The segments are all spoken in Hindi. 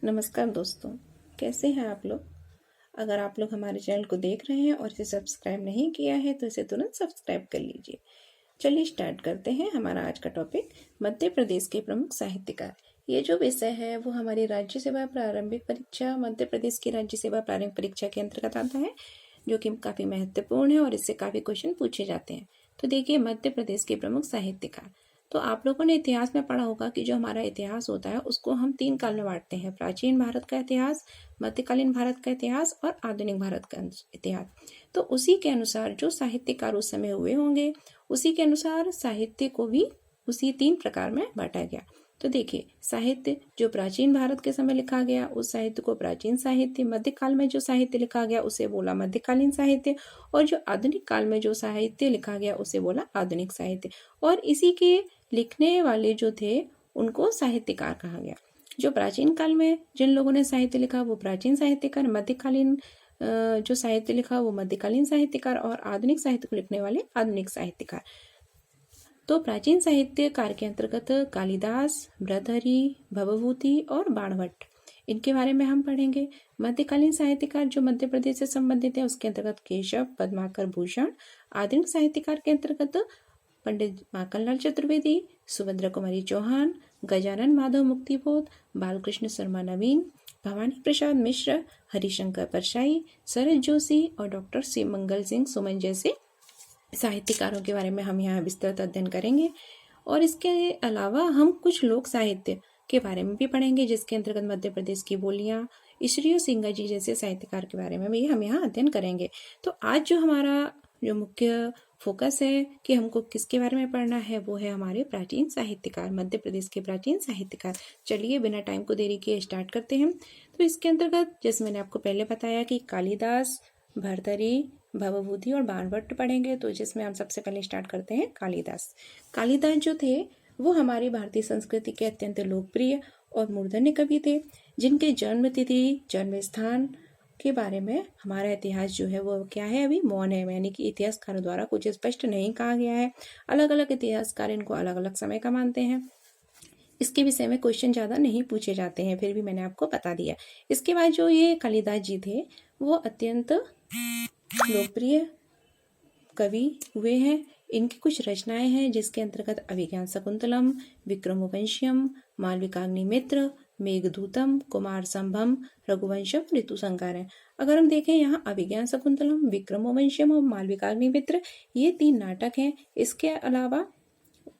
नमस्कार दोस्तों, कैसे हैं आप लोग। अगर आप लोग हमारे चैनल को देख रहे हैं और इसे सब्सक्राइब नहीं किया है तो इसे तुरंत सब्सक्राइब कर लीजिए। चलिए स्टार्ट करते हैं हमारा आज का टॉपिक, मध्य प्रदेश के प्रमुख साहित्यकार। ये जो विषय है वो हमारी राज्य सेवा प्रारंभिक परीक्षा, मध्य प्रदेश की राज्य सेवा प्रारंभिक परीक्षा के अंतर्गत आता है, जो कि काफ़ी महत्वपूर्ण है और इससे काफ़ी क्वेश्चन पूछे जाते हैं। तो देखिए, मध्य प्रदेश के प्रमुख साहित्यकार। तो आप लोगों ने इतिहास में पढ़ा होगा कि जो हमारा इतिहास होता है उसको हम 3 काल में बांटते हैं: प्राचीन भारत का इतिहास, मध्यकालीन भारत का इतिहास और आधुनिक भारत का इतिहास। तो उसी के अनुसार जो साहित्यकार उस समय हुए होंगे, उसी के अनुसार साहित्य को भी उसी 3 प्रकार में बांटा गया। तो देखिए, साहित्य जो प्राचीन भारत के समय लिखा गया उस साहित्य को प्राचीन साहित्य, मध्यकाल में जो साहित्य लिखा गया उसे बोला मध्यकालीन साहित्य, और जो आधुनिक काल में जो साहित्य लिखा गया उसे बोला आधुनिक साहित्य। और इसी के लिखने वाले जो थे उनको साहित्यकार कहा गया। जो प्राचीन काल में जिन लोगों ने साहित्य लिखा वो प्राचीन साहित्यकार, मध्यकालीन जो साहित्य लिखा वो मध्यकालीन साहित्यकार, और आधुनिक साहित्य को लिखने वाले आधुनिक साहित्यकार। तो प्राचीन साहित्यकार के अंतर्गत कालिदास, भर्तृहरि, भवभूति और बाणभट्ट, इनके बारे में हम पढ़ेंगे। मध्यकालीन साहित्यकार जो मध्य प्रदेश से संबंधित है उसके अंतर्गत केशव, पद्माकर, भूषण। आधुनिक साहित्यकार के अंतर्गत पंडित माखनलाल चतुर्वेदी, सुभद्रा कुमारी चौहान, गजानन माधव मुक्तिबोध, बालकृष्ण शर्मा नवीन, भवानी प्रसाद मिश्र, हरिशंकर परशाई, शरद जोशी और डॉक्टर सी मंगल सिंह सुमन जैसे साहित्यकारों के बारे में हम यहाँ विस्तृत अध्ययन करेंगे। और इसके अलावा हम कुछ लोक साहित्य के बारे में भी पढ़ेंगे, जिसके अंतर्गत मध्य प्रदेश की बोलियां, ईश्वरीय सिंह जी जैसे साहित्यकार के बारे में भी हम यहाँ अध्ययन करेंगे। तो आज जो हमारा जो मुख्य फोकस है कि हमको किसके बारे में पढ़ना है वो है हमारे प्राचीन साहित्यकार, मध्य प्रदेश के प्राचीन साहित्यकार। चलिए बिना टाइम को देरी किए स्टार्ट करते हैं। तो इसके अंतर्गत जैसे मैंने आपको पहले बताया कि कालिदास, भर्तृहरि, भवभूति और बाणभट्ट पढ़ेंगे। तो जिसमें हम सबसे पहले स्टार्ट करते हैं कालिदास। कालिदास जो थे वो हमारी भारतीय संस्कृति के अत्यंत लोकप्रिय और मूर्धन्य कवि थे, जिनके जन्म तिथि, जन्म स्थान के बारे में हमारा इतिहास जो है वो क्या है, अभी मौन है, यानी कि इतिहासकारों द्वारा कुछ स्पष्ट नहीं कहा गया है। अलग अलग इतिहासकार इनको अलग अलग समय का मानते हैं। इसके विषय में क्वेश्चन ज़्यादा नहीं पूछे जाते हैं, फिर भी मैंने आपको बता दिया। इसके बाद जो ये कालिदास जी थे वो अत्यंत लोकप्रिय कवि हुए हैं। इनकी कुछ रचनाएं हैं जिसके अंतर्गत अभिज्ञान शकुंतलम, विक्रमोवंशियम, मालविकाग्निमित्र, मेघदूतम, कुमार संभव, रघुवंशम, ऋतुसंहार है। अगर हम देखें यहाँ अभिज्ञान शकुंतलम, विक्रमोवंशियम और मालविकाग्निमित्र ये 3 नाटक हैं। इसके अलावा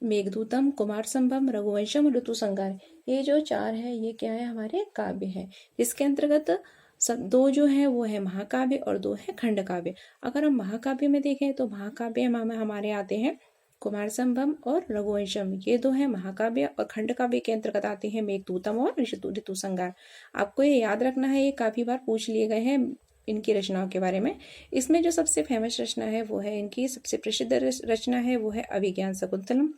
मेघदूतम, कुमार संभव, रघुवंशम और ऋतुसंहार, ये जो 4 है ये क्या है, हमारे काव्य है। इसके अंतर्गत सब 2 जो है वो है महाकाव्य और 2 है खंड काव्य। अगर हम महाकाव्य में देखें तो महाकाव्य में हमारे आते हैं कुमार संभव और रघुवंशम, ये 2 है महाकाव्य। और खंड काव्य के अंतर्गत आते हैं मेघदूतम और ऋतुसंहार। आपको ये याद रखना है, ये काफी बार पूछ लिए गए हैं इनकी रचनाओं के बारे में। इसमें जो सबसे फेमस रचना है वो है, इनकी सबसे प्रसिद्ध रचना है वो है अभिज्ञान शकुंतलम,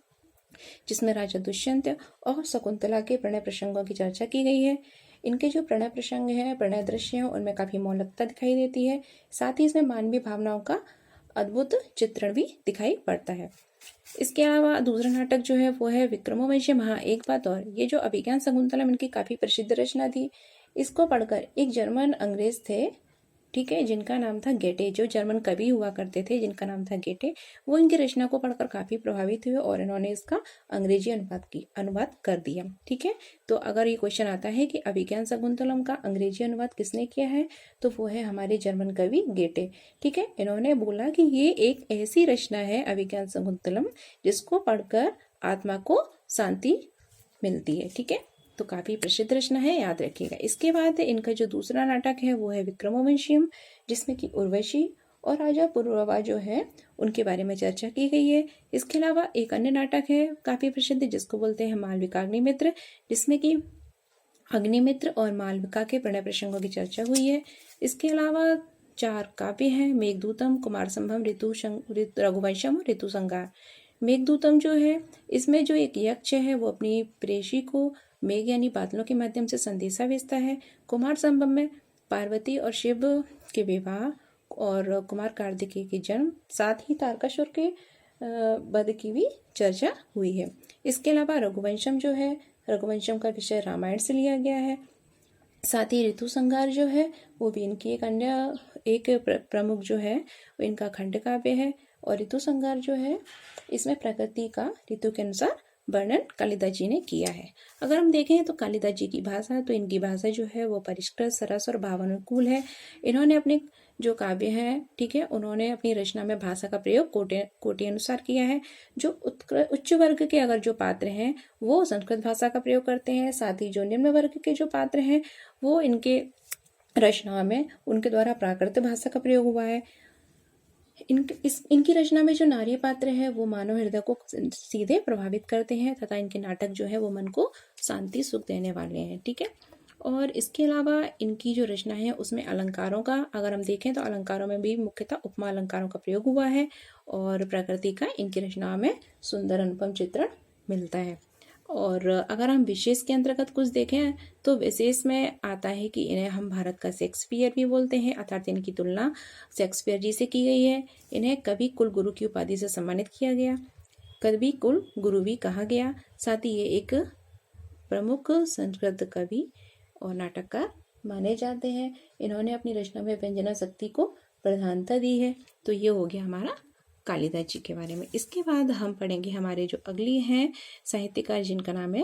जिसमें राजा दुष्यंत और शकुंतला के प्रणय प्रसंगों की चर्चा की गई है। इनके जो प्रणय प्रसंग हैं, प्रणय दृश्य हैं, उनमें काफी मौलिकता दिखाई देती है। साथ ही इसमें मानवीय भावनाओं का अद्भुत चित्रण भी दिखाई पड़ता है। इसके अलावा दूसरा नाटक जो है वो है विक्रमोवंशम। हाँ, एक बात और, ये जो अभिज्ञान शकुंतलम इनकी काफी प्रसिद्ध रचना थी। इसको पढ़कर एक जर्मन अंग्रेज थे, ठीक है, जिनका नाम था गेटे, जो जर्मन कवि हुआ करते थे जिनका नाम था गेटे, वो इनकी रचना को पढ़कर काफी प्रभावित हुए और इन्होंने इसका अंग्रेजी अनुवाद कर दिया। ठीक है, तो अगर ये क्वेश्चन आता है कि अभिज्ञान शकुंतलम का अंग्रेजी अनुवाद किसने किया है, तो वो है हमारे जर्मन कवि गेटे। ठीक है, इन्होंने बोला कि ये एक ऐसी रचना है अभिज्ञान शकुंतलम जिसको पढ़कर आत्मा को शांति मिलती है। ठीक है, तो काफी प्रसिद्ध रचना है, याद रखिएगा। इसके बाद इनका जो दूसरा नाटक है वो है विक्रमोवंशियम, जिसमें कि उर्वशी और राजा पुरुरवा जो है उनके बारे में चर्चा की गई है। इसके अलावा एक अन्य नाटक है काफी प्रसिद्ध जिसको बोलते हैं मालविकाग्निमित्र, जिसमें कि अग्निमित्र और मालविका के प्रणय प्रसंगों की चर्चा हुई है। इसके अलावा 4 काव्य हैं, मेघदूतम, कुमार संभव, रघुवंशम और ऋतुसंहार। मेघदूतम जो है इसमें जो एक यक्ष है वो अपनी प्रेयसी को मेघ यानी बादलों के माध्यम से संदेशा भेजता है। कुमार संभव में पार्वती और शिव के विवाह और कुमार कार्तिकेय के जन्म, साथ ही तारकासुर के वध की भी चर्चा हुई है। इसके अलावा रघुवंशम जो है, रघुवंशम का विषय रामायण से लिया गया है। साथ ही ऋतु संहार जो है वो भी इनकी एक प्रमुख जो है वो इनका खंड काव्य है। और ऋतु संहार जो है इसमें प्रकृति का ऋतु के अनुसार वर्णन कालिदास जी ने किया है। अगर हम देखें तो कालिदास जी की भाषा, तो इनकी भाषा जो है वो परिष्कृत, सरस और भावानुकूल है। इन्होंने अपने जो काव्य है, ठीक है, उन्होंने अपनी रचना में भाषा का प्रयोग कोटि अनुसार किया है। जो उच्च वर्ग के अगर जो पात्र हैं वो संस्कृत भाषा का प्रयोग करते हैं, साथ ही जो निम्न वर्ग के जो पात्र हैं वो इनके रचना में उनके द्वारा प्राकृत भाषा का प्रयोग हुआ है। इनकी रचना में जो नारी पात्र है वो मानव हृदय को सीधे प्रभावित करते हैं तथा इनके नाटक जो है वो मन को शांति सुख देने वाले हैं, ठीक है। और इसके अलावा इनकी जो रचना है उसमें अलंकारों का अगर हम देखें तो अलंकारों में भी मुख्यतः उपमा अलंकारों का प्रयोग हुआ है और प्रकृति का इनकी रचना में सुंदर अनुपम चित्रण मिलता है। और अगर हम विशेष के अंतर्गत कुछ देखें तो विशेष में आता है कि इन्हें हम भारत का शेक्सपियर भी बोलते हैं, अर्थात इनकी तुलना शेक्सपियर जी से की गई है। इन्हें कवि कुल गुरु की उपाधि से सम्मानित किया गया, कवि कुल गुरु भी कहा गया। साथ ही ये एक प्रमुख संस्कृत कवि और नाटककार माने जाते हैं। इन्होंने अपनी रचना में व्यंजना शक्ति को प्रधानता दी है। तो ये हो गया हमारा कालिदास जी के बारे में। इसके बाद हम पढ़ेंगे हमारे जो अगली हैं साहित्यकार जिनका नाम है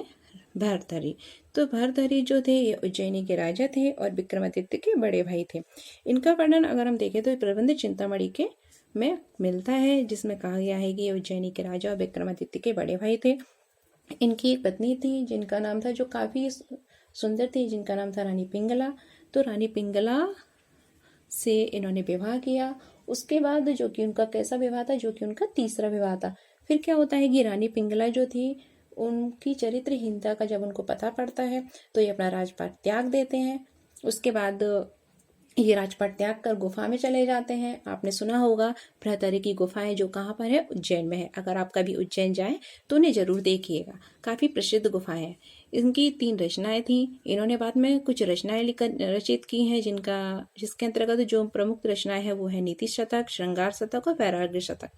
भर्तृहरि। तो भर्तृहरि जो थे ये उज्जैनी के राजा थे और विक्रमादित्य के बड़े भाई थे। इनका वर्णन अगर हम देखें तो प्रबंध चिंतामणि के में मिलता है, जिसमें कहा गया है कि ये उज्जैनी के राजा और विक्रमादित्य के बड़े भाई थे। इनकी एक पत्नी थी जिनका नाम था, जो काफ़ी सुंदर थी, जिनका नाम था रानी पिंगला। तो रानी पिंगला से इन्होंने विवाह किया। उसके बाद जो कि उनका कैसा विवाह था, जो कि उनका तीसरा विवाह था। फिर क्या होता है कि रानी पिंगला जो थी उनकी चरित्रहीनता का जब उनको पता पड़ता है तो ये अपना राजपाट त्याग देते हैं। उसके बाद ये राजपाट त्याग कर गुफा में चले जाते हैं। आपने सुना होगा भर्तृहरि की गुफाएं जो कहाँ पर है, उज्जैन में है। अगर आप कभी उज्जैन जाएं तो उन्हें जरूर देखिएगा, काफ़ी प्रसिद्ध गुफाएं हैं। इनकी 3 रचनाएं थी। इन्होंने बाद में कुछ रचनाएं रचित की हैं जिसके अंतर्गत जो प्रमुख रचनाएं हैं वो है नीति शतक, श्रृंगार शतक और वैराग्य शतक।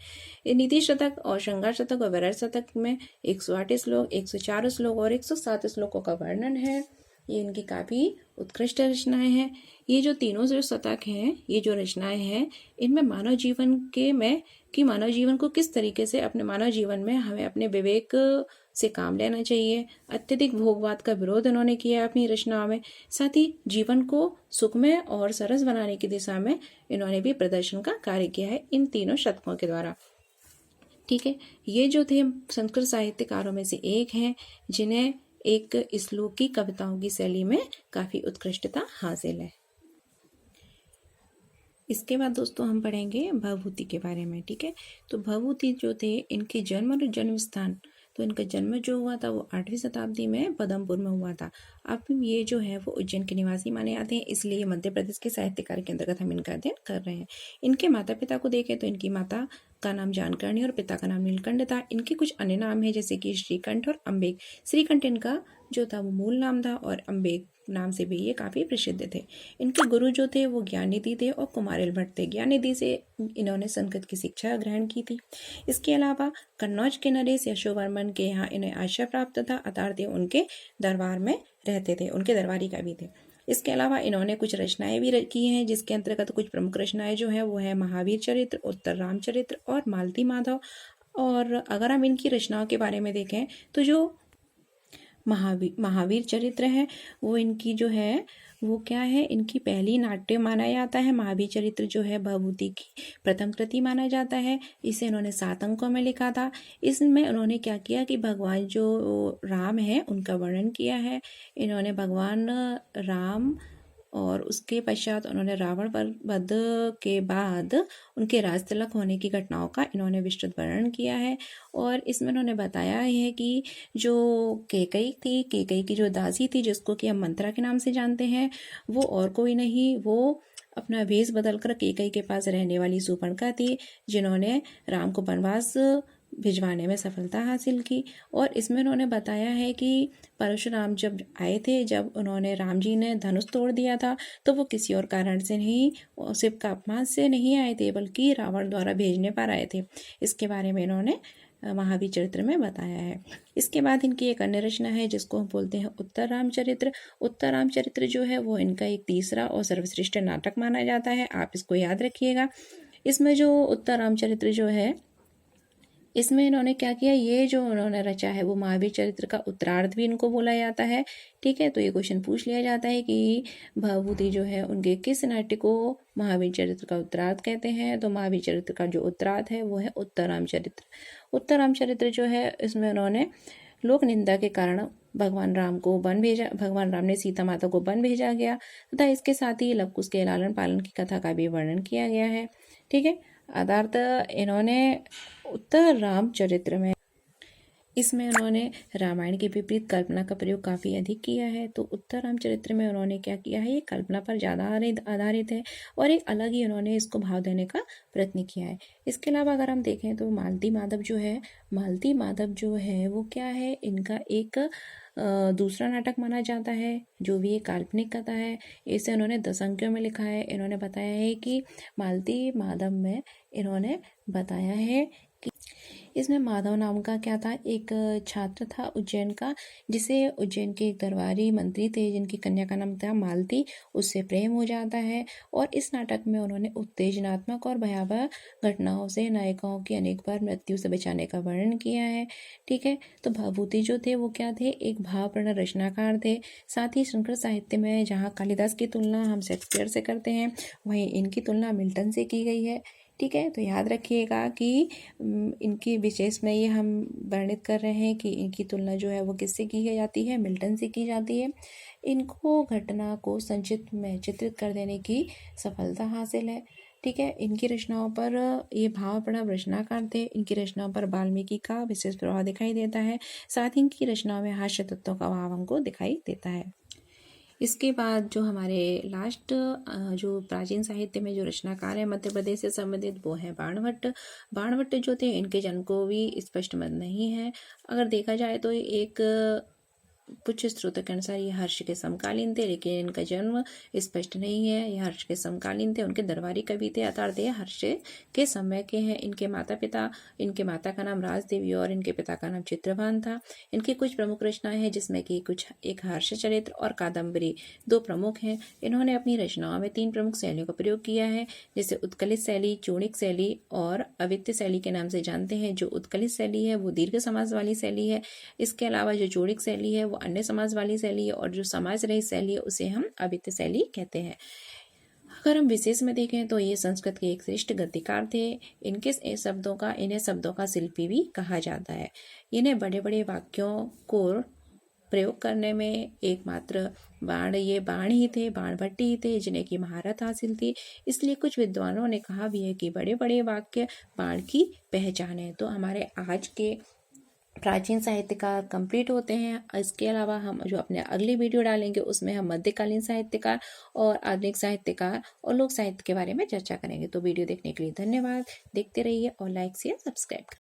ये नीति शतक और श्रृंगार शतक और वैराग्य शतक में 108 श्लोक, 104 श्लोक और 107 श्लोकों का वर्णन है। ये इनकी काफ़ी उत्कृष्ट रचनाएं हैं। ये जो तीनों जो शतक हैं, ये जो रचनाएं हैं, इनमें मानव जीवन को किस तरीके से अपने मानव जीवन में हमें अपने विवेक से काम लेना चाहिए, अत्यधिक भोगवाद का विरोध इन्होंने किया है अपनी रचनाओं में। साथ ही जीवन को सुखमय और सरस बनाने की दिशा में इन्होंने भी प्रदर्शन का कार्य किया है इन तीनों शतकों के द्वारा, ठीक है। ये जो थे संस्कृत साहित्यकारों में से एक हैं जिन्हें एक श्लोकी कविताओं की शैली में काफ़ी उत्कृष्टता हासिल है। इसके बाद दोस्तों हम पढ़ेंगे भवभूति के बारे में, ठीक है। तो भवभूति जो थे इनके जन्म और जन्म स्थान, तो इनका जन्म जो हुआ था वो 8वीं शताब्दी में पदमपुर में हुआ था। अब ये जो है वो उज्जैन के निवासी माने जाते हैं, इसलिए मध्य प्रदेश के साहित्यकार के अंतर्गत हम इनका अध्ययन कर रहे हैं। इनके माता पिता को देखें तो इनकी माता का नाम जानकर्णी और पिता का नाम नीलकंठ था। इनके कुछ अन्य नाम है जैसे कि श्रीकंठ और अम्बेक। श्रीकंठ इनका जो था वो मूल नाम था और अम्बेक नाम से भी ये काफ़ी प्रसिद्ध थे। इनके गुरु जो थे वो ज्ञाननिधि थे और कुमारिल भट्ट थे। ज्ञाननिधि से इन्होंने संस्कृत की शिक्षा ग्रहण की थी। इसके अलावा कन्नौज के नरेश यशोवर्मन के यहाँ इन्हें आश्रय प्राप्त था, अर्थात उनके दरबार में रहते थे, उनके दरबारी कवि थे। इसके अलावा इन्होंने कुछ रचनाएं भी की हैं, जिसके अंतर्गत कुछ प्रमुख रचनाएं जो हैं वो है महावीर चरित्र, उत्तर रामचरित्र और मालती माधव। और अगर हम इनकी रचनाओं के बारे में देखें तो जो महावीर चरित्र है वो इनकी जो है वो क्या है, इनकी पहली नाट्य माना जाता है। महावीर चरित्र जो है भवभूति की प्रथम कृति माना जाता है। इसे इन्होंने 7 अंकों में लिखा था। इसमें उन्होंने क्या किया कि भगवान जो राम है उनका वर्णन किया है। इन्होंने भगवान राम और उसके पश्चात उन्होंने रावण पर वध के बाद उनके राजतिलक होने की घटनाओं का इन्होंने विस्तृत वर्णन किया है। और इसमें उन्होंने बताया है कि जो कैकई थी, कैकई की जो दासी थी जिसको कि हम मंत्रा के नाम से जानते हैं, वो और कोई नहीं, वो अपना वेश बदलकर कैकई के पास रहने वाली शूर्पणखा थी, जिन्होंने राम को वनवास भिजवाने में सफलता हासिल की। और इसमें उन्होंने बताया है कि परशुराम जब आए थे, जब उन्होंने राम जी ने धनुष तोड़ दिया था, तो वो किसी और कारण से नहीं, शिव का अपमान से नहीं आए थे, बल्कि रावण द्वारा भेजने पर आए थे। इसके बारे में इन्होंने महावीर चरित्र में बताया है। इसके बाद इनकी एक अन्य रचना है जिसको हम बोलते हैं उत्तर रामचरित्र। उत्तर रामचरित्र जो है वो इनका एक तीसरा और सर्वश्रेष्ठ नाटक माना जाता है, आप इसको याद रखिएगा। इसमें जो उत्तर रामचरित्र जो है, इसमें इन्होंने क्या किया, ये जो उन्होंने रचा है वो महावीर चरित्र का उत्तरार्ध भी इनको बोला जाता है। ठीक है, तो ये क्वेश्चन पूछ लिया जाता है कि भवभूति जो है उनके किस नाट्य को महावीर चरित्र का उत्तरार्ध कहते हैं। तो महावीर चरित्र का जो उत्तरार्ध है वो है उत्तर रामचरित्र। उत्तर रामचरित्र जो है इसमें उन्होंने लोक निंदा के कारण भगवान राम को वन भेजा, भगवान राम ने सीता माता को वन भेजा गया तथा इसके साथ ही लव कुश के लालन पालन की कथा का भी वर्णन किया गया है। ठीक है, आधारत इन्होंने उत्तर रामचरित्र में इसमें उन्होंने रामायण के विपरीत कल्पना का प्रयोग काफ़ी अधिक किया है। तो उत्तर रामचरित्र में उन्होंने क्या किया है, ये कल्पना पर ज़्यादा आधारित है और एक अलग ही उन्होंने इसको भाव देने का प्रयत्न किया है। इसके अलावा अगर हम देखें तो मालती माधव जो है, मालती माधव जो है वो क्या है, इनका एक दूसरा नाटक माना जाता है जो भी एक काल्पनिक कथा है। इसे उन्होंने 10 अंकों में लिखा है। इन्होंने बताया है कि मालती माधव में इन्होंने बताया है कि इसमें माधव नाम का क्या था, एक छात्र था उज्जैन का, जिसे उज्जैन के एक दरबारी मंत्री थे जिनकी कन्या का नाम था मालती, उससे प्रेम हो जाता है। और इस नाटक में उन्होंने उत्तेजनात्मक और भयावह घटनाओं से नायिकाओं की अनेक बार मृत्यु से बचाने का वर्णन किया है। ठीक है, तो भवभूति जो थे वो क्या थे, एक भावपूर्ण रचनाकार थे। साथ ही संस्कृत साहित्य में जहाँ कालिदास की तुलना हम शेक्सपियर से करते हैं, वहीं इनकी तुलना मिल्टन से की गई है। ठीक है, तो याद रखिएगा कि इनकी विशेष में ये हम वर्णित कर रहे हैं कि इनकी तुलना जो है वो किससे की जाती है, मिल्टन से की जाती है। इनको घटना को संक्षिप्त में चित्रित कर देने की सफलता हासिल है। ठीक है, इनकी रचनाओं पर ये भावपूर्ण रचनाकार थे। इनकी रचनाओं पर वाल्मीकि का विशेष प्रभाव दिखाई देता है। साथ ही इनकी रचनाओं में हास्य तत्वों का भाव हमको दिखाई देता है। इसके बाद जो हमारे लास्ट जो प्राचीन साहित्य में जो रचनाकार है मध्य प्रदेश से संबंधित वो है बाणभट्ट। बाणभट्ट जो थे इनके जन्म को भी स्पष्ट मत नहीं है। अगर देखा जाए तो एक कुछ स्रोतों के अनुसार ये हर्ष के समकालीन थे, लेकिन इनका जन्म स्पष्ट नहीं है। ये हर्ष के समकालीन थे, उनके दरबारी कवि थे, अर्थात ये हर्ष के समय के हैं। इनके माता का नाम राजदेवी और इनके पिता का नाम चित्रभान था। इनकी कुछ प्रमुख रचनाएं हैं जिसमें कि कुछ एक हर्ष चरित्र और कादम्बरी दो प्रमुख हैं। इन्होंने अपनी रचनाओं में 3 प्रमुख शैलियों का प्रयोग किया है, जैसे उत्कलित शैली, चूणिक शैली और अवित्त शैली के नाम से जानते हैं। जो उत्कलित शैली है वो दीर्घ समास वाली शैली है। इसके अलावा जो चूणिक शैली है वो अन्य समाज वाली शैली है और जो समाज रहित शैली है उसे हम अवित्त शैली कहते हैं। अगर हम विशेष में देखें तो ये संस्कृत के एक श्रेष्ठ गद्यकार थे। इन्हें शब्दों का शिल्पी भी कहा जाता है। इन्हें बड़े बड़े वाक्यों को प्रयोग करने में एकमात्र बाण ही थे, बाणभट्ट ही थे जिन्हें की महारत हासिल थी। इसलिए कुछ विद्वानों ने कहा भी है कि बड़े बड़े वाक्य बाण की पहचान है। तो हमारे आज के प्राचीन साहित्यकार कंप्लीट होते हैं। इसके अलावा हम जो अपने अगली वीडियो डालेंगे उसमें हम मध्यकालीन साहित्यकार और आधुनिक साहित्यकार और लोक साहित्य के बारे में चर्चा करेंगे। तो वीडियो देखने के लिए धन्यवाद। देखते रहिए और लाइक शेयर सब्सक्राइब